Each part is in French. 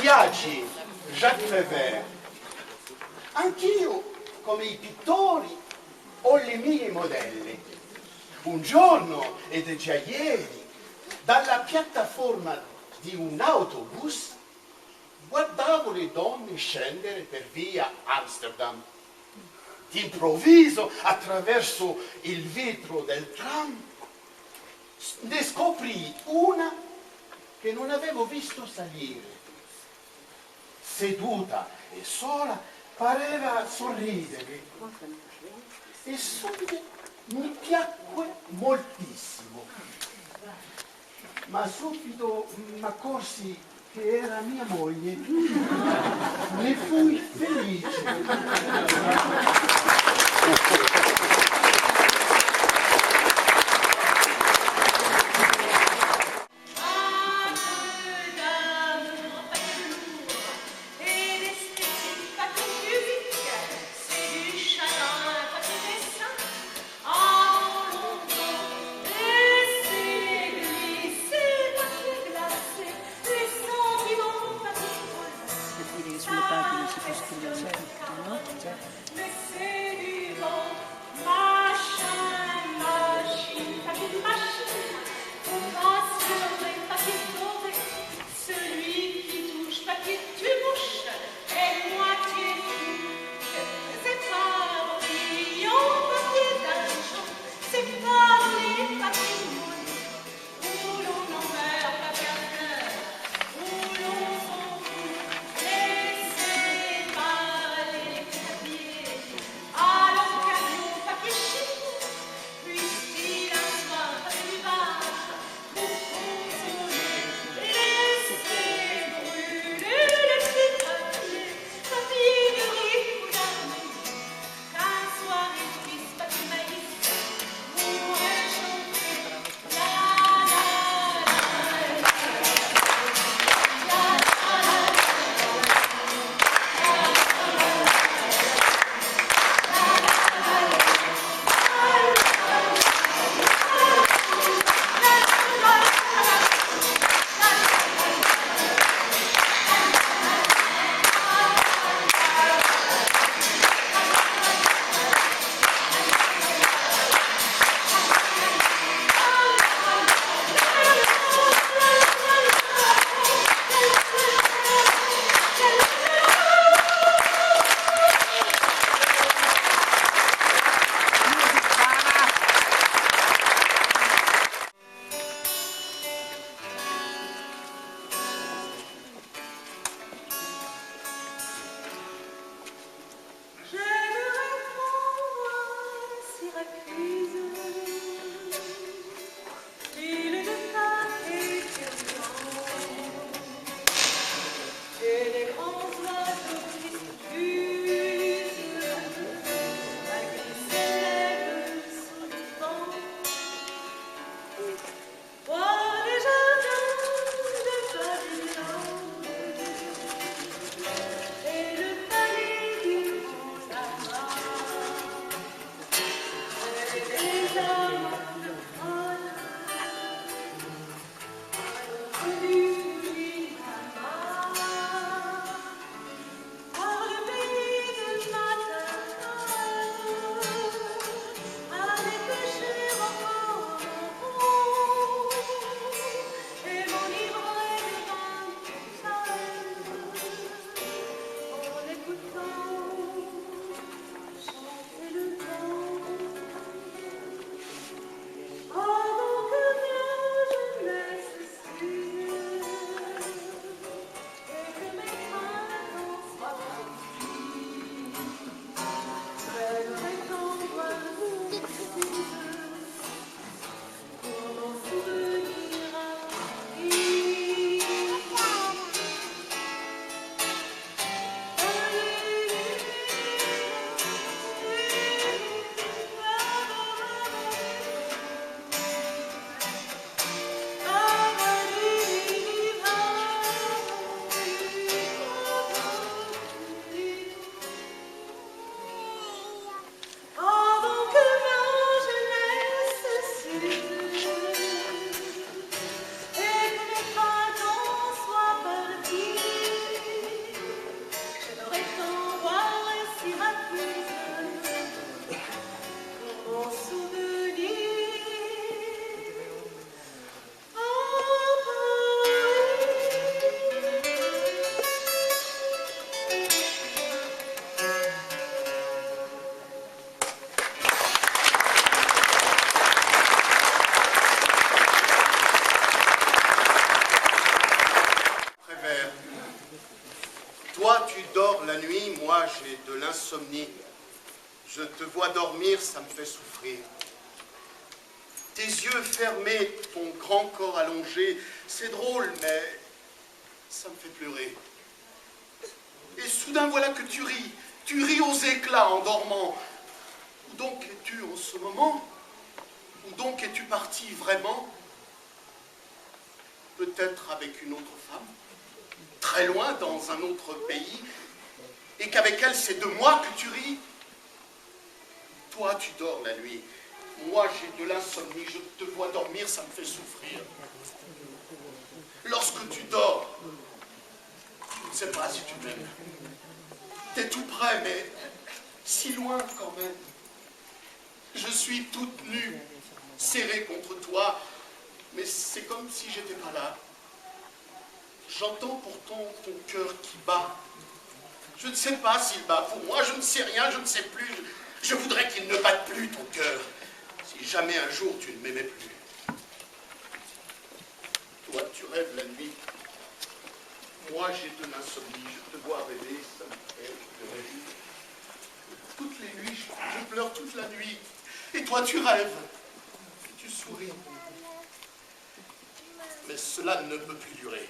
viaggi, Jacques Prévert. Anch'io, come i pittori, ho le mie modelle. Un giorno, ed è già ieri, dalla piattaforma di un autobus, guardavo le donne scendere per via Amsterdam. D'improvviso, attraverso il vetro del tram, ne scoprì una che non avevo visto salire. Seduta e sola, pareva sorridere. E subito mi piacque moltissimo. Ma subito mi accorsi che era mia moglie. Ne fui felice. Sulle pagine si può scrivere tutto, no? Toi, tu dors la nuit, moi, j'ai de l'insomnie. Je te vois dormir, ça me fait souffrir. Tes yeux fermés, ton grand corps allongé, c'est drôle, mais ça me fait pleurer. Et soudain, voilà que tu ris. Tu ris aux éclats en dormant. Où donc es-tu en ce moment? Où donc es-tu parti vraiment? Peut-être avec une autre femme, très loin dans un autre pays, et qu'avec elle, c'est de moi que tu ris. Toi, tu dors la nuit. Moi, j'ai de l'insomnie. Je te vois dormir, ça me fait souffrir. Lorsque tu dors, je ne sais pas si tu m'aimes. T'es tout près, mais si loin quand même. Je suis toute nue, serrée contre toi, mais c'est comme si j'étais pas là. J'entends pourtant ton cœur qui bat. Je ne sais pas s'il bat pour moi, je ne sais rien, je ne sais plus. Je voudrais qu'il ne batte plus ton cœur, si jamais un jour tu ne m'aimais plus. Toi, tu rêves la nuit. Moi, j'ai de l'insomnie, je te vois rêver, ça me fait pleurer. Toutes les nuits, je pleure toute la nuit. Et toi, tu rêves. Et tu souris. Mais cela ne peut plus durer.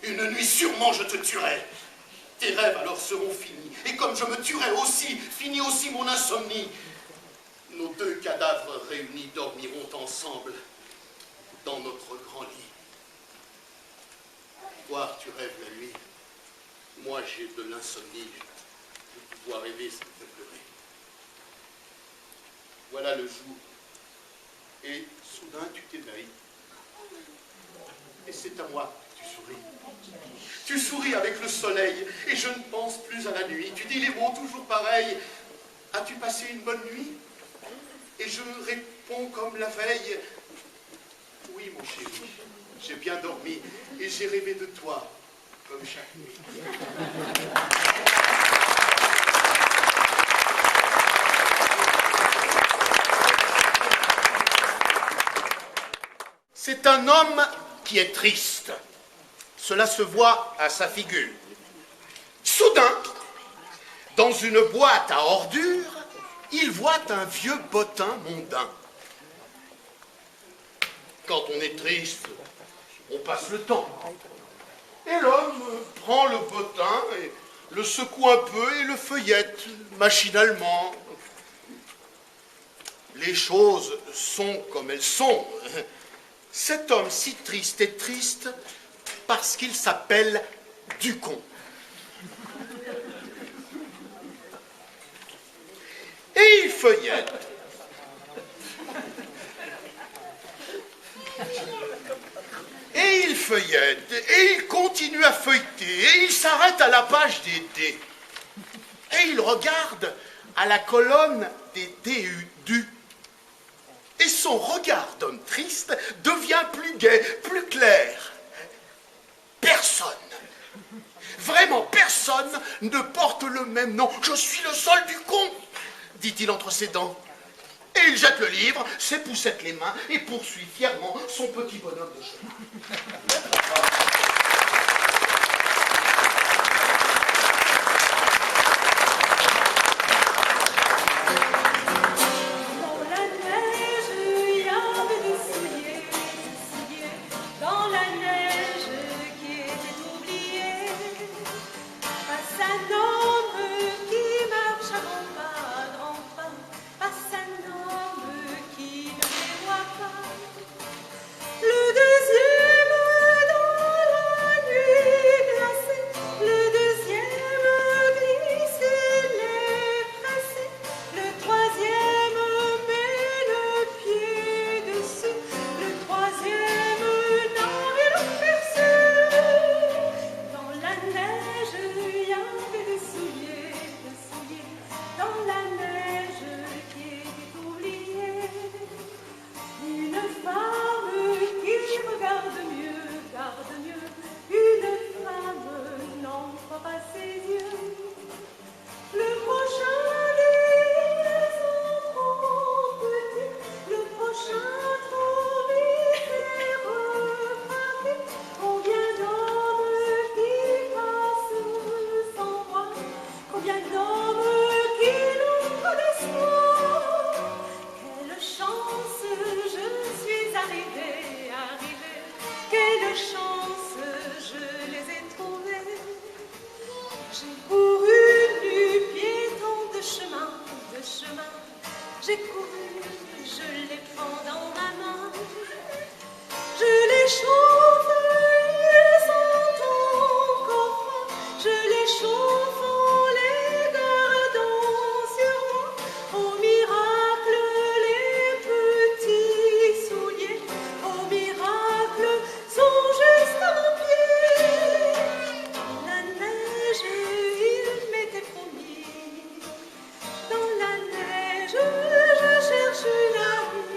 Une nuit, sûrement, je te tuerai. Tes rêves alors seront finis. Et comme je me tuerai aussi, finit aussi mon insomnie. Nos deux cadavres réunis dormiront ensemble dans notre grand lit. Toi, tu rêves la nuit. Moi, j'ai de l'insomnie. Je te vois rêver, ça me fait pleurer. Voilà le jour. Et soudain, tu t'éveilles. Et c'est à moi que tu souris. Tu souris avec le soleil, et je ne pense plus à la nuit. Tu dis les mots toujours pareils. As-tu passé une bonne nuit? Et je réponds comme la veille. Oui, mon chéri, j'ai bien dormi, et j'ai rêvé de toi, comme chaque nuit. C'est un homme qui est triste. Cela se voit à sa figure. Soudain, dans une boîte à ordures, il voit un vieux bottin mondain. Quand on est triste, on passe le temps. Et l'homme prend le bottin et le secoue un peu et le feuillette machinalement. Les choses sont comme elles sont. Cet homme si triste est triste parce qu'il s'appelle Ducon. Et il feuillette. Et il feuillette, et il continue à feuilleter, et il s'arrête à la page des dés. Et il regarde à la colonne des DU. Et son regard d'homme triste devient plus gai, plus clair. Personne, vraiment personne ne porte le même nom. Je suis le seul Ducon, dit-il entre ses dents. Et il jette le livre, s'époussette les mains et poursuit fièrement son petit bonhomme de chemin. je les chauffe en les gardant sur moi. Au miracle, les petits souliers, au miracle, sont juste à mon pied. Dans la neige, il m'était promis. Dans la neige, je cherche la vie.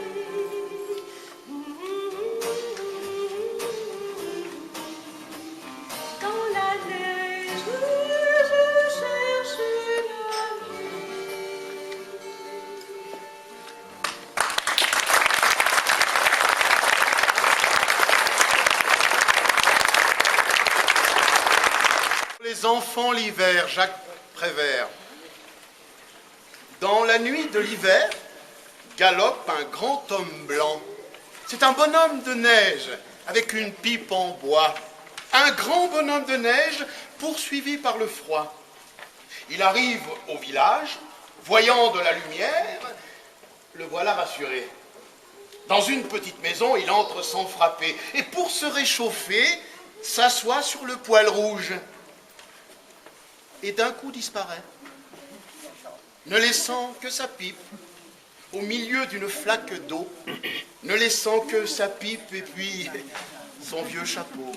Dans la neige, je cherche la vie. Les enfants l'hiver, Jacques Prévert. Dans la nuit de l'hiver, galope un grand homme blanc. C'est un bonhomme de neige avec une pipe en bois. Un grand bonhomme de neige poursuivi par le froid. Il arrive au village, voyant de la lumière, le voilà rassuré. Dans une petite maison, il entre sans frapper et pour se réchauffer, s'assoit sur le poêle rouge. Et d'un coup disparaît, ne laissant que sa pipe au milieu d'une flaque d'eau, ne laissant que sa pipe et puis son vieux chapeau.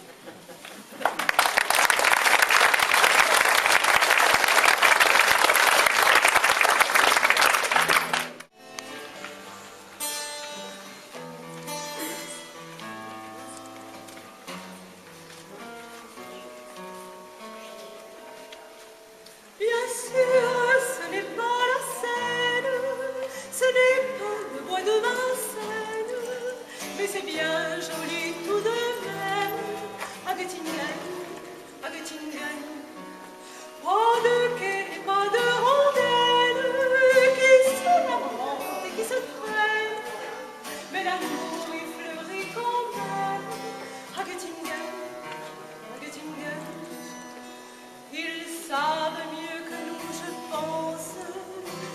Bien sûr, ce n'est pas la Seine, ce n'est pas le bois de Vincennes, mais c'est bien joli tout de même, à Göttingen, à Göttingen. Pas de quai, pas de rondelles qui se lamentent et qui se traînent, mais l'amour y fleurit quand même, à Göttingen, à Göttingen. Ils savent mieux que nous, je pense,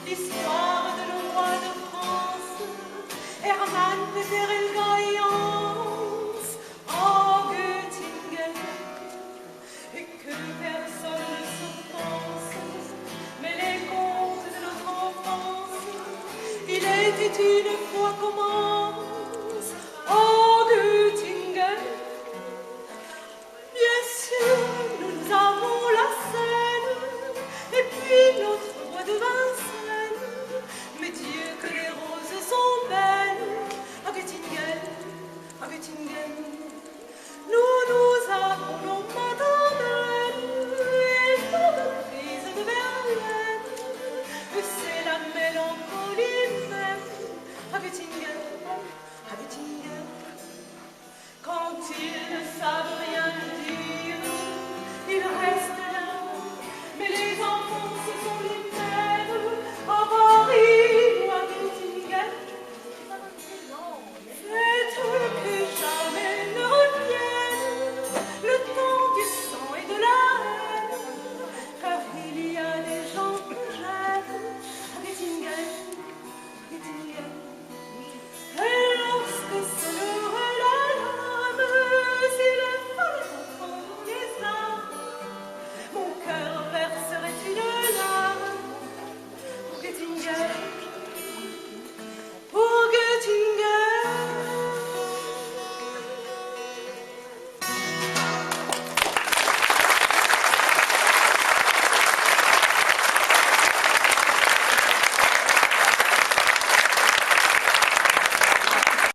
l'histoire de nos rois de France. Hermann, Peter et Vaillance en Göttingen. Et que personne ne se pense, mais les contes de notre enfance. Il était une fois comment